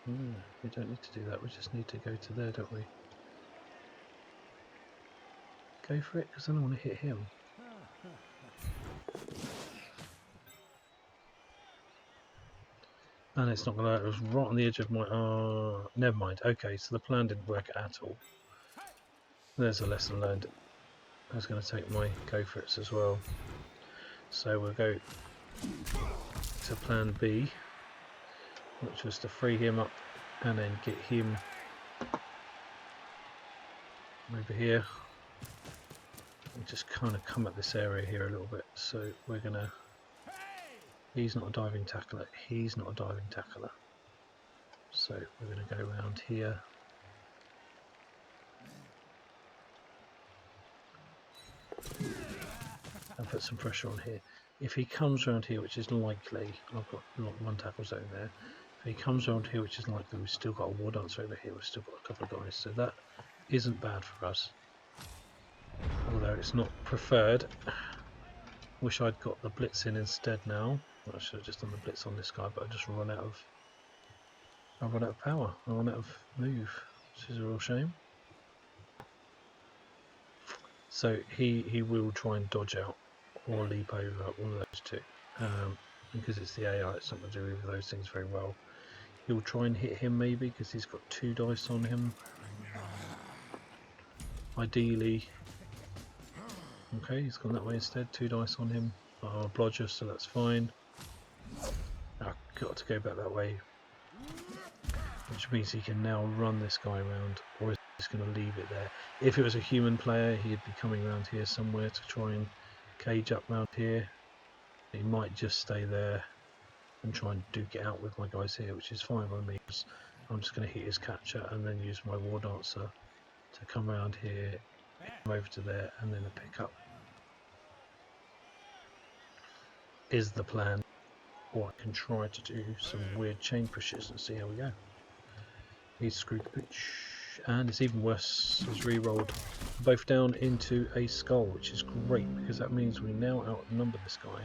We don't need to do that, we just need to go to there, don't we? Go for it, because I don't want to hit him. And it's not going to, it was right on the edge of my, never mind. Okay, so the plan didn't work at all. There's a lesson learned. I was going to take my go for it as well. So we'll go to plan B, which was to free him up and then get him over here. And just kind of come at this area here a little bit. So we're going to, he's not a diving tackler, he's not a diving tackler. So we're going to go around here. And put some pressure on here. If he comes around here, which is likely, I've got 1 tackle zone there. If he comes around here, which is likely, we've still got a War Dancer over here, we've still got a couple of guys, so that isn't bad for us. Although it's not preferred. Wish I'd got the Blitz in instead now. I should have just done the Blitz on this guy, but I just run out of power, I run out of move, which is a real shame. So he will try and dodge out or leap over one of those 2. Because it's the AI, it's not going to do either of those things very well. He'll try and hit him maybe, because he's got 2 dice on him. Ideally. Okay, he's gone that way instead, 2 dice on him. I'll blodger, so that's fine. I've got to go back that way. Which means he can now run this guy around, or is he just going to leave it there? If it was a human player, he'd be coming around here somewhere to try and cage up round here. He might just stay there and try and duke it out with my guys here, which is fine by me, because I'm just going to hit his catcher and then use my War Dancer to come around here, come over to there, and then a pick up. is the plan, or I can try to do some weird chain pushes and see how we go. He's screwed the pitch, and it's even worse. He's re-rolled both down into a skull, which is great because that means we now outnumber this guy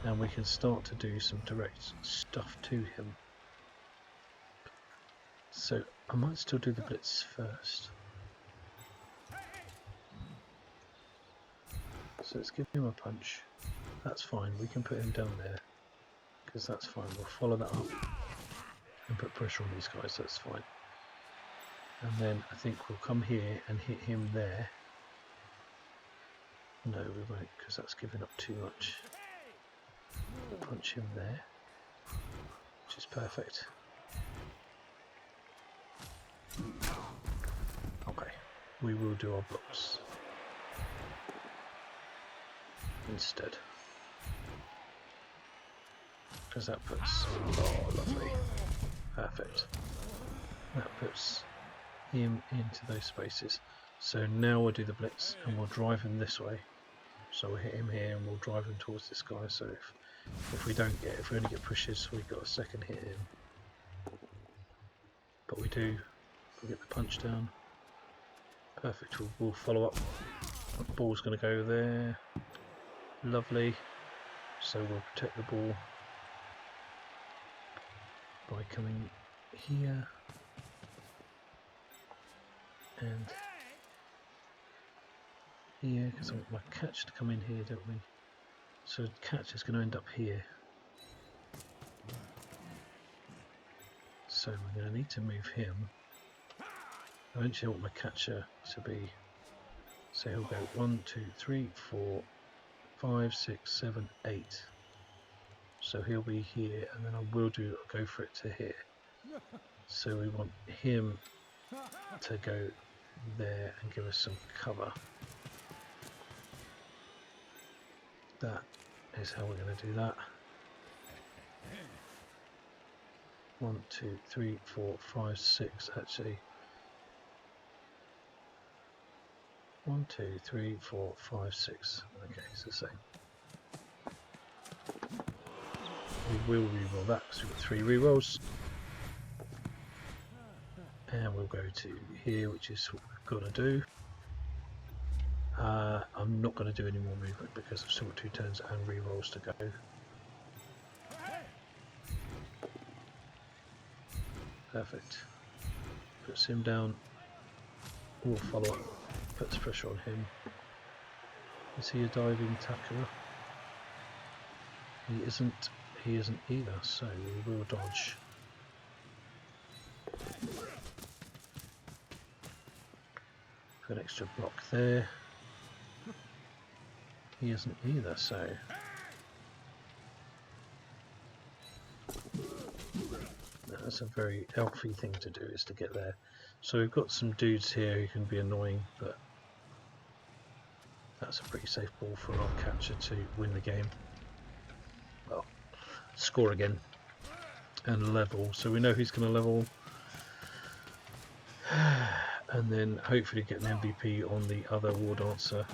and we can start to do some direct stuff to him. So I might still do the blitz first. So let's give him a punch. That's fine, we can put him down there because that's fine. We'll follow that up and put pressure on these guys, that's fine. And then I think we'll come here and hit him there. No, we won't, because that's giving up too much. Punch him there, which is perfect. Okay, we will do our blocks instead, because that puts, oh lovely, perfect, that puts him into those spaces. So now we'll do the blitz and we'll drive him this way. So we'll hit him here and we'll drive him towards this guy. So if we only get pushes, we've got a second hit in. But we do, we'll get the punch down. Perfect, we'll follow up. The ball's going to go there. Lovely. So we'll protect the ball by coming here. And here, because I want my catch to come in here, don't we? So catch is going to end up here. So we're going to need to move him. Eventually I want my catcher to be, so he'll go 1, 2, 3, 4, 5, 6, 7, 8. So he'll be here, and then I will go for it to here. So we want him to go there and give us some cover. That is how we're going to do that. 1, 2, 3, 4, 5, 6 actually. 1, 2, 3, 4, 5, 6. Okay, it's the same. We will re-roll that because we've got 3 re-rolls. And we'll go to here, which is what we've got to do. I'm not going to do any more movement because I've still got 2 turns and re-rolls to go. Perfect. Puts him down. We'll follow up. Puts pressure on him. Is he a diving tackler? He isn't. He isn't either. So we will dodge. Put an extra block there. He isn't either, so that's a very healthy thing to do, is to get there. So we've got some dudes here who can be annoying, but that's a pretty safe ball for our catcher to win the game. Well, score again and level. So we know who's going to level, and then hopefully get an MVP on the other war dancer.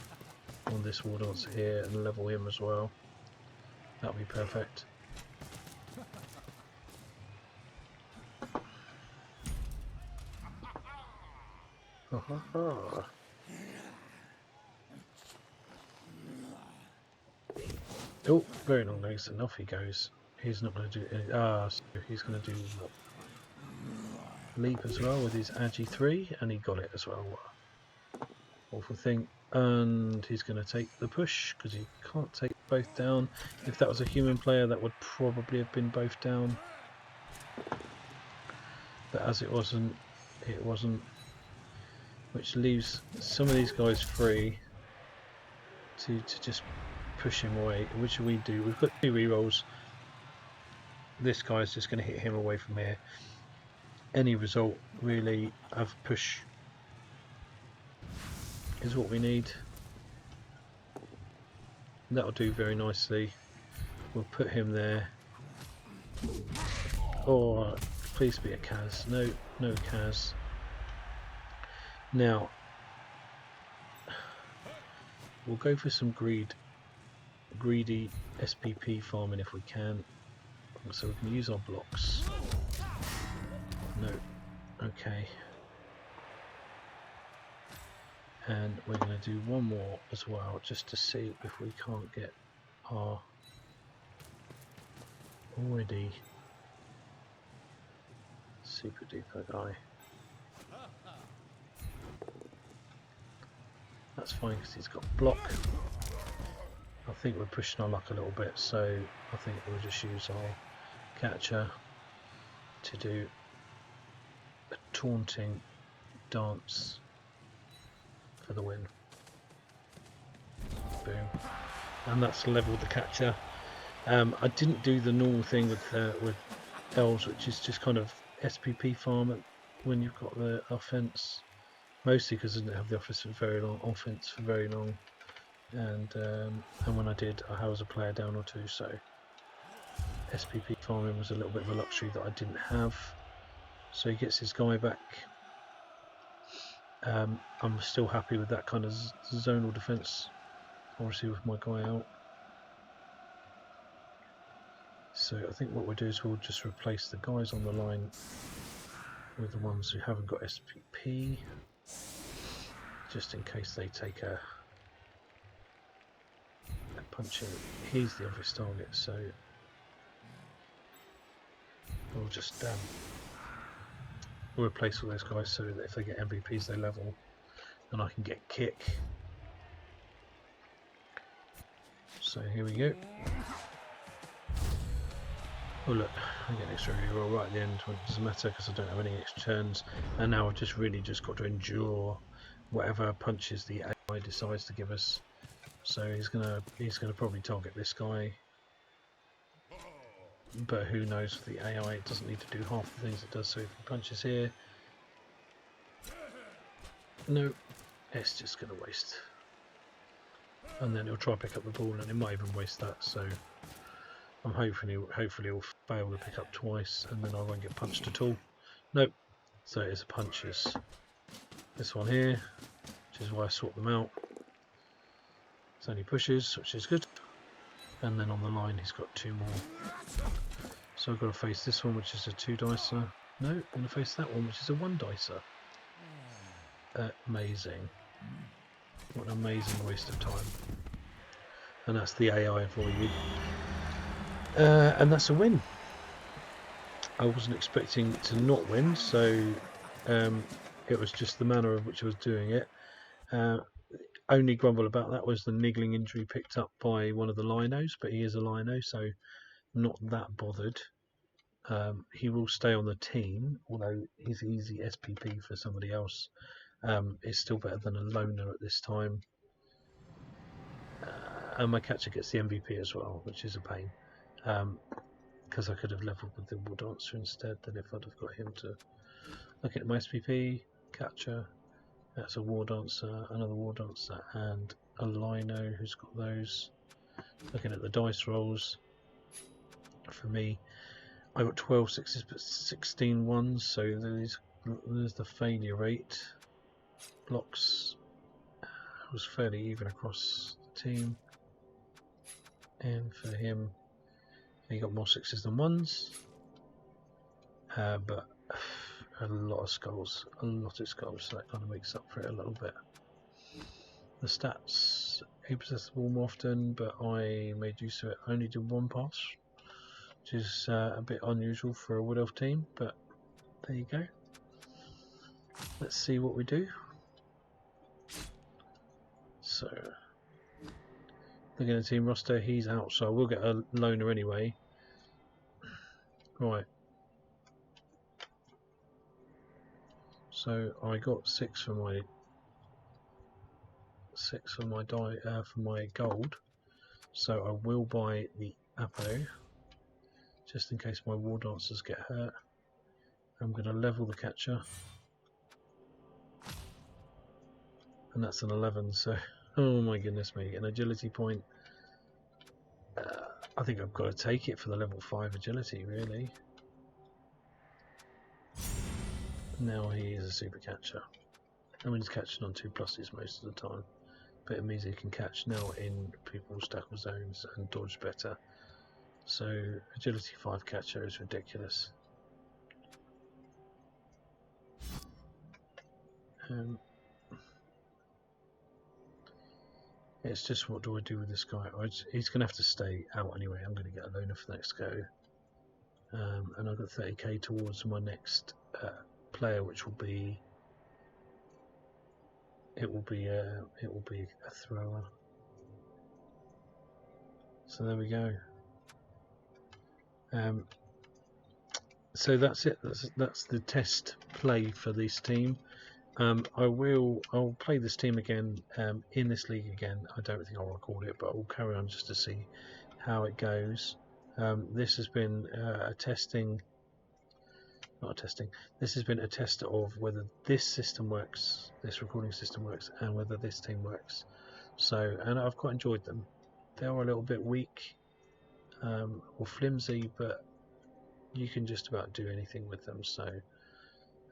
On this war dancer here, and level him as well. That'll be perfect. Oh, very long legs, and off he goes. He's not going to do any. So he's going to do what? Leap as well with his Agi 3, and he got it as well. Awful thing. And he's going to take the push because he can't take both down. If that was a human player, that would probably have been both down, but as it wasn't, which leaves some of these guys free to just push him away. Which we do. We've got 2 rerolls. This guy's just going to hit him away from here. Any result really of push is what we need. That'll do very nicely. We'll put him there. Oh, please be a Kaz. No, no Kaz. Now we'll go for some greed greedy SPP farming if we can. So we can use our blocks. No. Okay. And we're going to do one more as well, just to see if we can't get our already super duper guy. That's fine because he's got block. I think we're pushing our luck a little bit, so I think we'll just use our catcher to do a taunting dance for the win. Boom. And that's leveled the catcher. I didn't do the normal thing with elves, which is just kind of SPP farm when you've got the offense. Mostly because I didn't have the offense for very long, and when I did, I was a player down or two, so SPP farming was a little bit of a luxury that I didn't have. So he gets his guy back. I'm still happy with that kind of zonal defense, obviously with my guy out. So I think what we'll do is we'll just replace the guys on the line with the ones who haven't got SPP, just in case they take a punch in. He's the obvious target, so we'll just we'll replace all those guys so that if they get MVPs they level and I can get kick. So here we go. Oh look, I get an extra reroll right at the end when it doesn't matter because I don't have any extra turns, and now I've just really got to endure whatever punches the AI decides to give us. So he's gonna probably target this guy, but who knows, with the AI it doesn't need to do half the things it does. So if he punches here, no, it's just gonna waste, and then he'll try to pick up the ball and it might even waste that. So I'm hopefully he'll fail to pick up twice and then I won't get punched at all. Nope. So it's punches. This one here, which is why I swapped them out. It's only pushes, which is good. And then on the line he's got two more. So I've got to face this one, which is a 2-dicer. No, I'm going to face that one, which is a 1-dicer. Amazing. What an amazing waste of time. And that's the AI for you. And that's a win. I wasn't expecting to not win, so it was just the manner of which I was doing it. Only grumble about that was the niggling injury picked up by one of the linos, but he is a lino, so not that bothered. He will stay on the team, although his easy SPP for somebody else is still better than a loner at this time. And my catcher gets the MVP as well, which is a pain. Because I could have leveled with the War Dancer instead, then if I'd have got him to look at my SPP, catcher, that's a War Dancer, another War Dancer, and a Lino who's got those. Looking at the dice rolls, for me, I got 12 sixes but 16 ones, so there's the failure rate. Blocks was fairly even across the team, and for him, he got more sixes than ones, but a lot of skulls, so that kind of makes up for it a little bit. The stats, he possessed the ball more often, but I made use of it. I only did one pass, which is a bit unusual for a Wood Elf team, but there you go. Let's see what we do. So, looking at the team roster, he's out, so I will get a loner anyway. Right. So I got 6 for my for my gold. So I will buy the oppo, just in case my War Dancers get hurt. I'm going to level the catcher, and that's an 11. So, oh my goodness me, an agility point. I think I've got to take it for the level 5 agility, really. Now he is a super catcher. I mean, he's catching on 2 pluses most of the time, bit of music can catch now in people's tackle zones and dodge better. So agility 5 catcher is ridiculous. It's just, what do I do with this guy? He's going to have to stay out anyway. I'm going to get a loaner for the next go. And I've got 30k towards my next player, which will be... It will be a thrower. So there we go. So that's it. That's the test play for this team. I'll play this team again in this league again. I don't think I'll record it, but I'll carry on just to see how it goes. This has been This has been a test of whether this system works, this recording system works, and whether this team works. So, and I've quite enjoyed them. They are a little bit weak or flimsy, but you can just about do anything with them. So.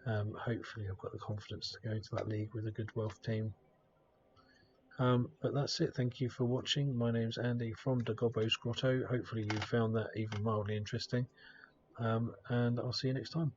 Hopefully I've got the confidence to go into that league with a good Welf team. But that's it. Thank you for watching. My name's Andy from the Gobbo's Grotto. Hopefully you found that even mildly interesting. And I'll see you next time.